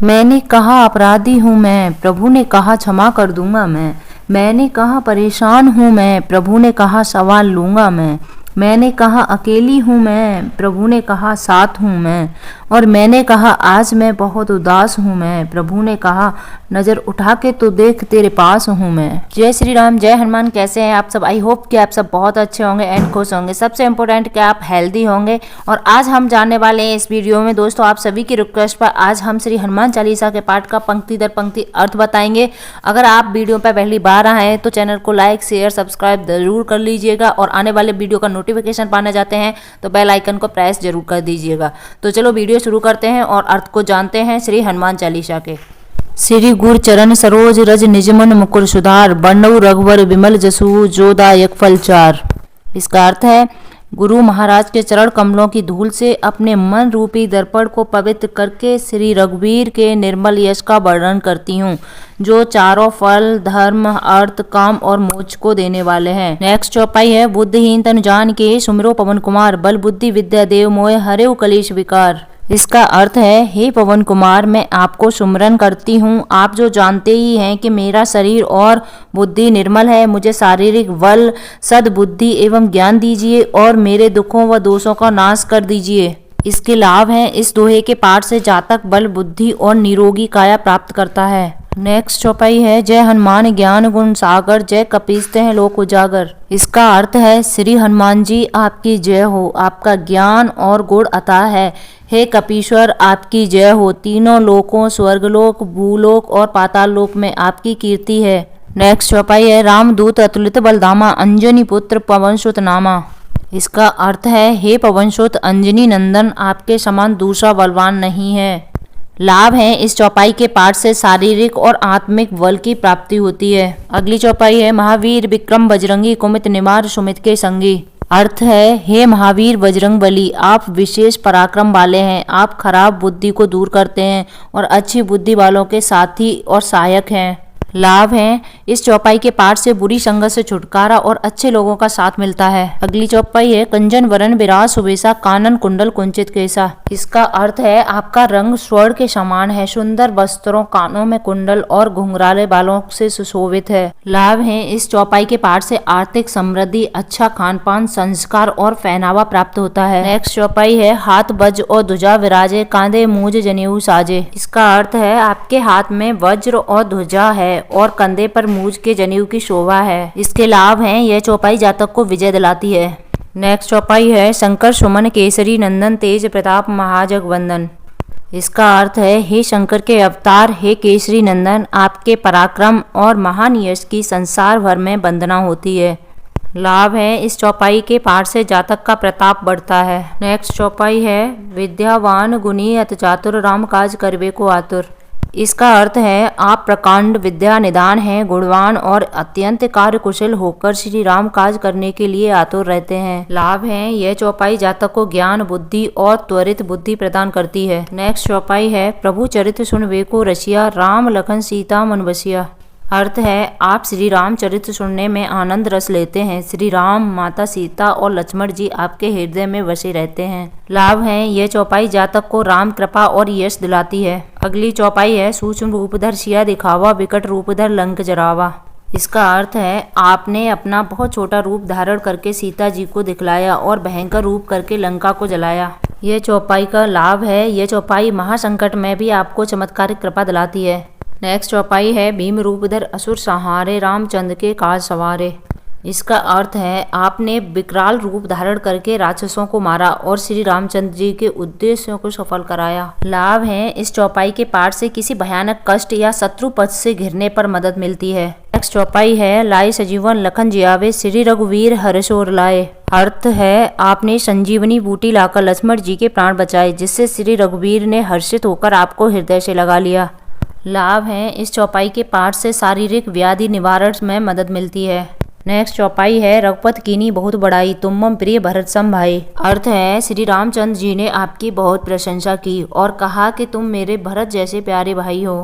मैंने कहा अपराधी हूँ मैं, प्रभु ने कहा क्षमा कर दूंगा मैं। मैंने कहा परेशान हूँ मैं, प्रभु ने कहा सवाल लूंगा मैं। मैंने कहा अकेली हूँ मैं, प्रभु ने कहा साथ हूँ मैं। और मैंने कहा आज मैं बहुत उदास हूँ मैं, प्रभु ने कहा नजर उठा के तो देख तेरे पास हूँ मैं। जय श्री राम, जय हनुमान। कैसे हैं आप सब? आई होप कि आप सब बहुत अच्छे होंगे एंड खुश होंगे। सबसे इम्पोर्टेंट कि आप हेल्दी होंगे। और आज हम जानने वाले हैं इस वीडियो में दोस्तों, आप सभी की रिक्वेस्ट पर आज हम श्री हनुमान चालीसा के पाठ का पंक्ति दर पंक्ति अर्थ बताएंगे। अगर आप वीडियो पर पहली बार आए हैं तो चैनल को लाइक शेयर सब्सक्राइब जरूर कर लीजिएगा और आने वाले वीडियो का नोटिफिकेशन पाना चाहते हैं तो बेल आइकन को प्रेस जरूर कर दीजिएगा। तो चलो वीडियो शुरू करते हैं और अर्थ को जानते हैं श्री हनुमान चालीसा के। श्री गुर चरण सरोज रज निजमन मुकुर सुधार, बरनऊ रघुवर विमल जसु जोदायक फल चार। इसका अर्थ है गुरु महाराज के चरण कमलों की धूल से अपने मन रूपी दर्पण को पवित्र करके श्री रघुवीर के निर्मल यश का वर्णन करती हूँ, जो चारों फल धर्म अर्थ काम और मोक्ष को देने वाले हैं। नेक्स्ट चौपाई है बुद्धिहीन तन जान के सुमिरो पवन कुमार, बल बुद्धि विद्या देव मोय हरेउ कलेश विकार। इसका अर्थ है हे पवन कुमार, मैं आपको सुमरन करती हूँ। आप जो जानते ही हैं कि मेरा शरीर और बुद्धि निर्मल है, मुझे शारीरिक बल सद्बुद्धि एवं ज्ञान दीजिए और मेरे दुखों व दोषों का नाश कर दीजिए। इसके लाभ हैं इस दोहे के पाठ से जातक बल बुद्धि और निरोगी काया प्राप्त करता है। नेक्स्ट चौपाई है जय हनुमान ज्ञान गुण सागर, जय कपीसते हैं लोक उजागर। इसका अर्थ है श्री हनुमान जी आपकी जय हो, आपका ज्ञान और गुण अतः है। हे कपीश्वर आपकी जय हो, तीनों लोकों स्वर्गलोक भूलोक और पाताल लोक में आपकी कीर्ति है। नेक्स्ट चौपाई है रामदूत अतुलित बलधामा, अंजनी पुत्र पवनसुत नामा। इसका अर्थ है हे पवनसुत अंजनी नंदन, आपके समान दूसरा बलवान नहीं है। लाभ है इस चौपाई के पाठ से शारीरिक और आत्मिक बल की प्राप्ति होती है। अगली चौपाई है महावीर विक्रम बजरंगी, कुमित निमार सुमित के संगी। अर्थ है हे महावीर बजरंग बली, आप विशेष पराक्रम वाले हैं। आप खराब बुद्धि को दूर करते हैं और अच्छी बुद्धि वालों के साथी और सहायक हैं। लाभ है इस चौपाई के पाठ से बुरी संगत से छुटकारा और अच्छे लोगों का साथ मिलता है। अगली चौपाई है कंचन वरण विराज सुबेसा, कानन कुंडल कुंचित केसा। इसका अर्थ है आपका रंग स्वर्ण के समान है, सुंदर वस्त्रों कानों में कुंडल और घुंघराले बालों से सुशोभित है। लाभ है इस चौपाई के पाठ से आर्थिक समृद्धि अच्छा खान पान संस्कार और पहनावा प्राप्त होता है। नेक्स्ट चौपाई है हाथ वज्र और ध्वजा विराजे, कांधे मूज जनेऊ साजे। इसका अर्थ है आपके हाथ में वज्र और ध्वजा है और कंधे पर मूज के जनेऊ की शोभा है। इसके लाभ हैं यह चौपाई जातक को विजय दिलाती है। नेक्स्ट चौपाई है शंकर सुमन केसरी नंदन, तेज प्रताप महाजगवंदन। इसका अर्थ है हे शंकर के अवतार, हे केसरी नंदन, आपके पराक्रम और महान यश की संसार भर में वंदना होती है। लाभ है इस चौपाई के पाठ से जातक का प्रताप बढ़ता है। नेक्स्ट चौपाई है विद्यावान गुणी अति चातुर, राम काज करबे को आतुर। इसका अर्थ है आप प्रकांड विद्या निदान हैं, गुणवान और अत्यंत कार्य कुशल होकर श्री राम काज करने के लिए आतुर रहते हैं। लाभ है यह चौपाई जातक को ज्ञान बुद्धि और त्वरित बुद्धि प्रदान करती है। नेक्स्ट चौपाई है प्रभु चरित सुन वे को रसिया, राम लखन सीता मन बसिया। अर्थ है आप श्री राम चरित्र सुनने में आनंद रस लेते हैं। श्री राम माता सीता और लक्ष्मण जी आपके हृदय में बसे रहते हैं। लाभ है यह चौपाई जातक को राम कृपा और यश दिलाती है। अगली चौपाई है सूक्ष्म रूपधर सिया दिखावा, विकट रूपधर लंक जरावा। इसका अर्थ है आपने अपना बहुत छोटा रूप धारण करके सीता जी को दिखलाया और भयंकर रूप करके लंका को जलाया। यह चौपाई का लाभ है यह चौपाई महासंकट में भी आपको चमत्कारिक कृपा दिलाती है। नेक्स्ट चौपाई है भीम रूपधर असुर संहारे, रामचंद्र के काज सवारे। इसका अर्थ है आपने विकराल रूप धारण करके राक्षसों को मारा और श्री रामचंद्र जी के उद्देश्यों को सफल कराया। लाभ है इस चौपाई के पाठ से किसी भयानक कष्ट या शत्रु पथ से घिरने पर मदद मिलती है। नेक्स्ट चौपाई है लाई सजीवन लखन जियावे, श्री रघुवीर हर्षोर लाए। अर्थ है आपने संजीवनी बूटी लाकर लक्ष्मण जी के प्राण बचाए, जिससे श्री रघुवीर ने हर्षित होकर आपको हृदय से लगा लिया। लाभ है इस चौपाई के पाठ से शारीरिक व्याधि निवारण में मदद मिलती है। नेक्स्ट चौपाई है रघुपत कीनी बहुत बड़ाई, तुम प्रिय भरत सम भाई। अर्थ है श्री रामचंद्र जी ने आपकी बहुत प्रशंसा की और कहा कि तुम मेरे भरत जैसे प्यारे भाई हो।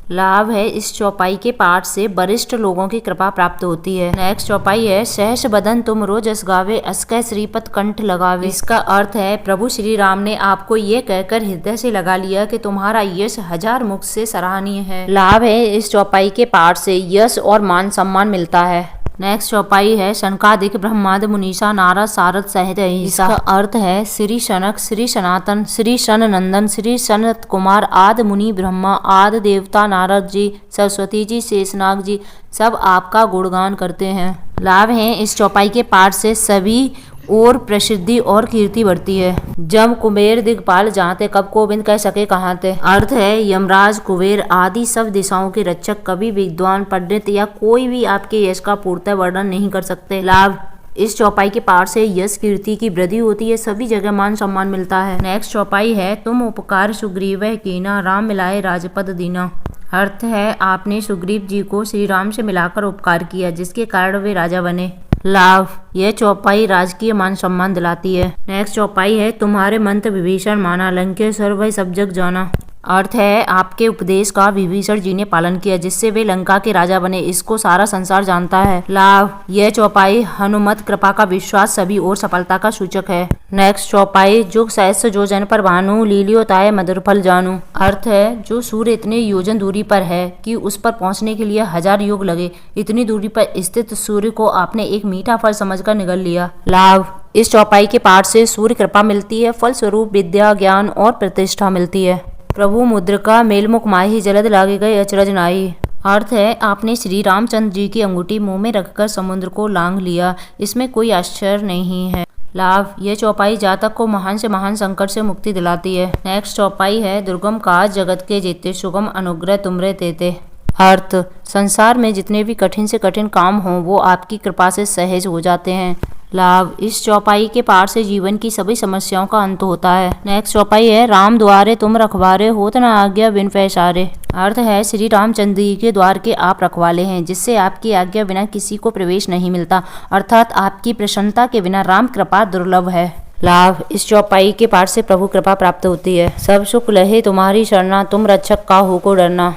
लाभ है इस चौपाई के पाठ से वरिष्ठ लोगों की कृपा प्राप्त होती है। नेक्स्ट चौपाई है सहस बदन तुम रो जस गावे अस्कै श्रीपद कंठ लगावे। इसका अर्थ है प्रभु श्री राम ने आपको ये कहकर हृदय से लगा लिया कि तुम्हारा यश 1000 मुख से सराहनीय है। लाभ है इस चौपाई के पाठ से यश और मान सम्मान मिलता है। नेक्स्ट चौपाई है शनकादिक ब्रह्माद मुनीषा नारद सारद सहित। इसका अर्थ है श्री शनक, श्री सनातन, श्री शन नंदन, श्री सनत कुमार आदि मुनि ब्रह्मा आदि देवता, नारद जी, सरस्वती जी, शेषनाग जी सब आपका गुणगान करते हैं। लाभ है इस चौपाई के पाठ से सभी और प्रसिद्धि और कीर्ति बढ़ती है। जब कुबेर दिग्पाल जानते कब गोविंद कह सके कहाँ थे। अर्थ है यमराज कुबेर आदि सब दिशाओं के रक्षक कभी विद्वान पंडित या कोई भी आपके यश का पूर्णतः वर्णन नहीं कर सकते। लाभ इस चौपाई के पाठ से यश कीर्ति की वृद्धि होती है, सभी जगह मान सम्मान मिलता है। नेक्स्ट चौपाई है तुम उपकार सुग्रीव कीना राम मिलाए राजपद दीना। अर्थ है आपने सुग्रीव जी को श्री राम से मिलाकर उपकार किया जिसके कारण वे राजा बने। लाभ यह चौपाई राजकीय मान सम्मान दिलाती है। नेक्स्ट चौपाई है तुम्हारे मंत्र विभीषण माना लंकेश्वर वह सब जग जाना। अर्थ है आपके उपदेश का विभीषण जी ने पालन किया जिससे वे लंका के राजा बने, इसको सारा संसार जानता है। लाभ यह चौपाई हनुमत कृपा का विश्वास सभी और सफलता का सूचक है। नेक्स्ट चौपाई जुग सहस्त्र जो जन पर भानु लीलियोताय मधुर फल जानू। अर्थ है जो सूर्य इतने योजन दूरी पर है कि उस पर पहुंचने के लिए 1000 युग लगे, इतनी दूरी पर स्थित सूर्य को आपने एक मीठा फल समझकर निगल लिया। लाभ इस चौपाई के पाठ से सूर्य कृपा मिलती है, फलस्वरूप विद्या ज्ञान और प्रतिष्ठा मिलती है। प्रभु मुद्रिका मेलमुख माही जलद लागे गए अचरज नाई। अर्थ है आपने श्री रामचंद्र जी की अंगूठी मुंह में रखकर समुद्र को लांघ लिया, इसमें कोई आश्चर्य नहीं है। लाभ यह चौपाई जातक को महान से महान संकट से मुक्ति दिलाती है। नेक्स्ट चौपाई है दुर्गम काज जगत के जेते सुगम अनुग्रह तुमरे तेते। अर्थ संसार में जितने भी कठिन से कठिन काम हों वो आपकी कृपा से सहज हो जाते हैं। लाभ इस चौपाई के पाठ से जीवन की सभी समस्याओं का अंत होता है। नेक्स्ट चौपाई है राम द्वारे तुम रखवारे होत न आज्ञा बिन पैसारे। अर्थ है श्री रामचंद्र जी के द्वार के आप रखवाले हैं जिससे आपकी आज्ञा बिना किसी को प्रवेश नहीं मिलता, अर्थात आपकी प्रसन्नता के बिना राम कृपा दुर्लभ है। लाभ इस चौपाई के पाठ से प्रभु कृपा प्राप्त होती है। सब सुख लहे तुम्हारी शरणा तुम रक्षक का हो को डरना।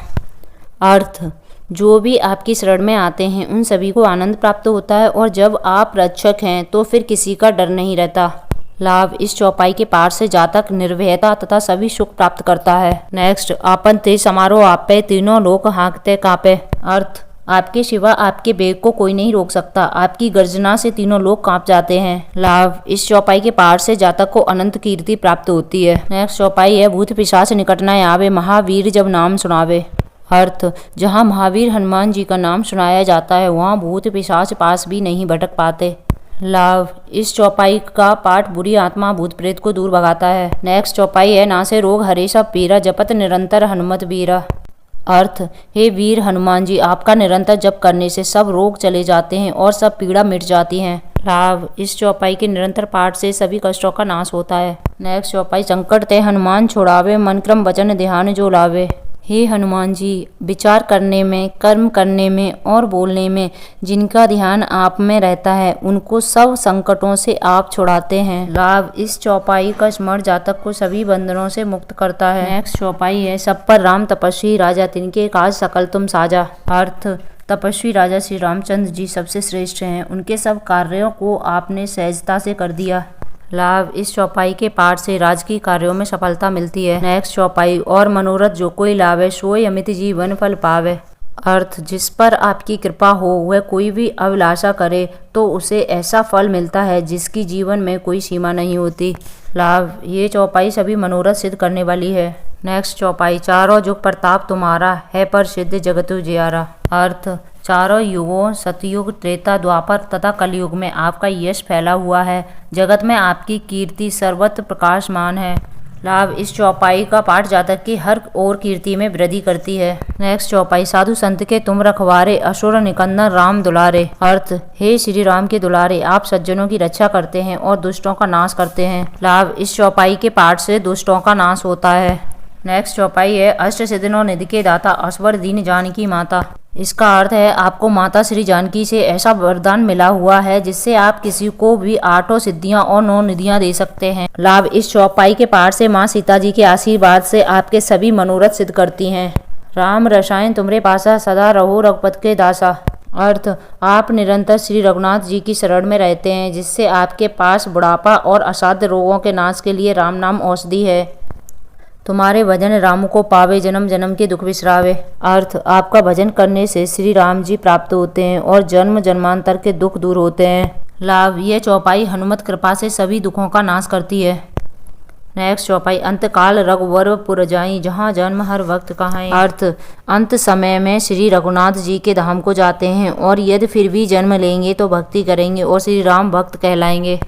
अर्थ जो भी आपकी शरण में आते हैं उन सभी को आनंद प्राप्त होता है और जब आप रक्षक हैं तो फिर किसी का डर नहीं रहता। लाभ इस चौपाई के पाठ से जातक निर्भयता तथा सभी सुख प्राप्त करता है। नेक्स्ट आपन ते समारोह आपे तीनों लोक हाँकते कांपे। अर्थ आपके सिवा आपके वेग को कोई नहीं रोक सकता, आपकी गर्जना से तीनों लोग कांप जाते हैं। लाभ इस चौपाई के पाठ से जातक को अनंत कीर्ति प्राप्त होती है। नेक्स्ट चौपाई है भूत पिशाच निकट न आवे महावीर जब नाम सुनावे। अर्थ जहाँ महावीर हनुमान जी का नाम सुनाया जाता है वहाँ भूत पिशाच पास भी नहीं भटक पाते। लाभ इस चौपाई का पाठ बुरी आत्मा भूत प्रेत को दूर भगाता है। नेक्स्ट चौपाई है नासे रोग हरे सब पीरा जपत निरंतर हनुमत वीरा। अर्थ हे वीर हनुमान जी आपका निरंतर जप करने से सब रोग चले जाते हैं और सब पीड़ा मिट जाती है। लाभ इस चौपाई के निरंतर पाठ से सभी कष्टों का नाश होता है। नेक्स्ट चौपाई संकट ते हनुमान छोड़ावे मन क्रम वचन ध्यान जो लावे। हे हनुमान जी विचार करने में कर्म करने में और बोलने में जिनका ध्यान आप में रहता है उनको सब संकटों से आप छुड़ाते हैं। लाभ इस चौपाई का स्मरण जातक को सभी बंधनों से मुक्त करता है। नेक्स्ट चौपाई है सब पर राम तपस्वी राजा तिनके काज सकल तुम साजा। अर्थ तपस्वी राजा श्री रामचंद्र जी सबसे श्रेष्ठ हैं, उनके सब कार्यों को आपने सहजता से कर दिया। लाभ इस चौपाई के पाठ से राजकीय कार्यों में सफलता मिलती है। नेक्स्ट चौपाई और मनोरथ जो कोई लावे सोई अमित जीवन फल पावे। अर्थ जिस पर आपकी कृपा हो वह कोई भी अभिलाषा करे तो उसे ऐसा फल मिलता है जिसकी जीवन में कोई सीमा नहीं होती। लाभ ये चौपाई सभी मनोरथ सिद्ध करने वाली है। नेक्स्ट चौपाई चारों युग प्रताप तुम्हारा है पर सिद्ध जगत उजियारा। अर्थ चारों युगों सतयुग त्रेता द्वापर तथा कलयुग में आपका यश फैला हुआ है, जगत में आपकी कीर्ति सर्वत्र प्रकाशमान है। लाभ इस चौपाई का पाठ जातक की हर ओर कीर्ति में वृद्धि करती है। नेक्स्ट चौपाई साधु संत के तुम रखवारे असुर निकंदन राम दुलारे। अर्थ हे श्री राम के दुलारे आप सज्जनों की रक्षा करते हैं और दुष्टों का नाश करते हैं। लाभ इस चौपाई के पाठ से दुष्टों का नाश होता है। नेक्स्ट चौपाई है अष्ट सिद्धियों निधि के दाता असवर दीन जानकी माता। इसका अर्थ है आपको माता श्री जानकी से ऐसा वरदान मिला हुआ है जिससे आप किसी को भी 8 सिद्धियां और 9 निधियां दे सकते हैं। लाभ इस चौपाई के पाठ से माँ सीता जी के आशीर्वाद से आपके सभी मनोरथ सिद्ध करती हैं। राम रसायन तुमरे पासा, सदा रहो रघुपत के दासा। अर्थ, आप निरंतर श्री रघुनाथ जी की शरण में रहते हैं, जिससे आपके पास बुढ़ापा और असाध्य रोगों के नाश के लिए राम नाम औषधि है। तुम्हारे भजन राम को पावे, जन्म जन्म के दुख बिसरावे। अर्थ, आपका भजन करने से श्री राम जी प्राप्त होते हैं और जन्म जन्मांतर के दुख दूर होते हैं। लाभ, यह चौपाई हनुमत कृपा से सभी दुखों का नाश करती है। नेक्स्ट चौपाई, अंत काल रघुवर पुर जाई, जहाँ जन्म हर वक्त कहाई। अर्थ, अंत समय में श्री रघुनाथ जी के धाम को जाते हैं और यदि फिर भी जन्म लेंगे तो भक्ति करेंगे और श्री राम भक्त कहलाएंगे।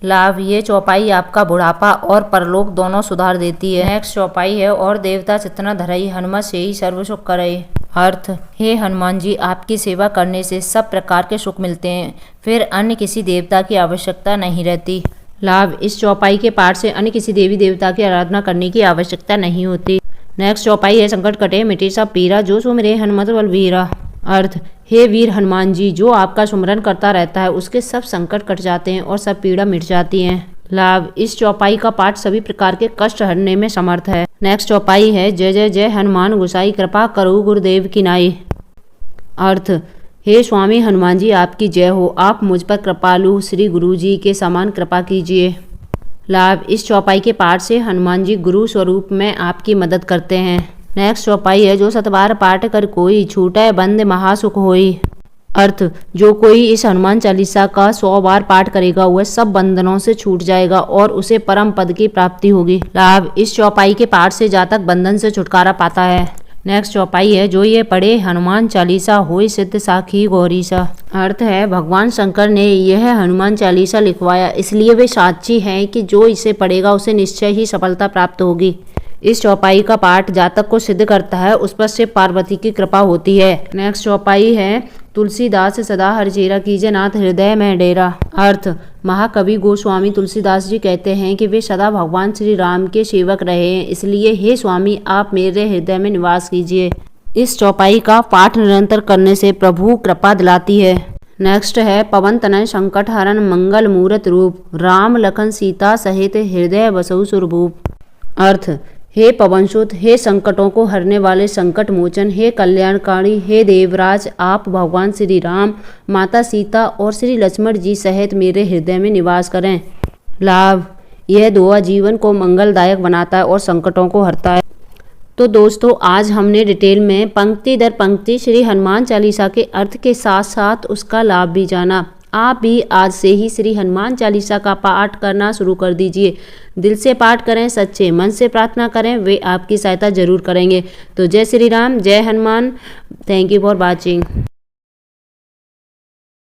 लाभ, ये चौपाई आपका बुढ़ापा और परलोक दोनों सुधार देती है। नेक्स्ट चौपाई है, और देवता चितना धरई, हनुमत से ही सर्व सुख करई। अर्थ, हे हनुमान जी, आपकी सेवा करने से सब प्रकार के सुख मिलते हैं, फिर अन्य किसी देवता की आवश्यकता नहीं रहती। लाभ, इस चौपाई के पाठ से अन्य किसी देवी देवता की आराधना करने की आवश्यकता नहीं होती। नेक्स्ट चौपाई है, संकट कटे मिटे सब पीरा, जो सुमिरे हनुमत बलवीरा। अर्थ, हे वीर हनुमान जी, जो आपका सुमरन करता रहता है उसके सब संकट कट जाते हैं और सब पीड़ा मिट जाती है। लाभ, इस चौपाई का पाठ सभी प्रकार के कष्ट हरने में समर्थ है। नेक्स्ट चौपाई है, जय जय जय हनुमान गोसाई, कृपा करो गुरुदेव की नाई। अर्थ, हे स्वामी हनुमान जी, आपकी जय हो, आप मुझ पर कृपालु श्री गुरु जी के समान कृपा कीजिए। लाभ, इस चौपाई के पाठ से हनुमान जी गुरु स्वरूप में आपकी मदद करते हैं। नेक्स्ट चौपाई है, जो सतबार पाठ कर कोई, छूटे बंद महासुख होई। अर्थ, जो कोई इस हनुमान चालीसा का 100 बार पाठ करेगा वह सब बंधनों से छूट जाएगा और उसे परम पद की प्राप्ति होगी। लाभ, इस चौपाई के पाठ से जातक बंधन से छुटकारा पाता है। नेक्स्ट चौपाई है, जो ये पढ़े हनुमान चालीसा होई सिद्ध साखी गौरीसा। अर्थ है, भगवान शंकर ने यह हनुमान चालीसा लिखवाया, इसलिए वे साक्षी हैं कि जो इसे पढ़ेगा उसे निश्चय ही सफलता प्राप्त होगी। इस चौपाई का पाठ जातक को सिद्ध करता है, उस पर शिव पार्वती की कृपा होती है। नेक्स्ट चौपाई है, तुलसीदास सदा हर चेरा, कीजे नाथ हृदय में डेरा। अर्थ, महाकवि गोस्वामी तुलसीदास जी कहते हैं कि वे सदा भगवान श्री राम के सेवक रहे हैं, इसलिए हे स्वामी आप मेरे हृदय में निवास कीजिए। इस चौपाई का पाठ निरंतर करने से प्रभु कृपा दिलाती है। नेक्स्ट है, पवन तनय संकट हरण, मंगल मूरत रूप, राम लखन सीता सहित हृदय बसहु सुरभूप। अर्थ, हे पवनसुत, हे संकटों को हरने वाले संकट मोचन, हे कल्याणकारी, हे देवराज, आप भगवान श्री राम, माता सीता और श्री लक्ष्मण जी सहित मेरे हृदय में निवास करें। लाभ, यह दुआ जीवन को मंगलदायक बनाता है और संकटों को हरता है। तो दोस्तों, आज हमने डिटेल में पंक्ति दर पंक्ति श्री हनुमान चालीसा के अर्थ के साथ साथ उसका लाभ भी जाना। आप भी आज से ही श्री हनुमान चालीसा का पाठ करना शुरू कर दीजिए। दिल से पाठ करें, सच्चे मन से प्रार्थना करें, वे आपकी सहायता जरूर करेंगे। तो जय श्री राम, जय Hanuman. Thank you for watching.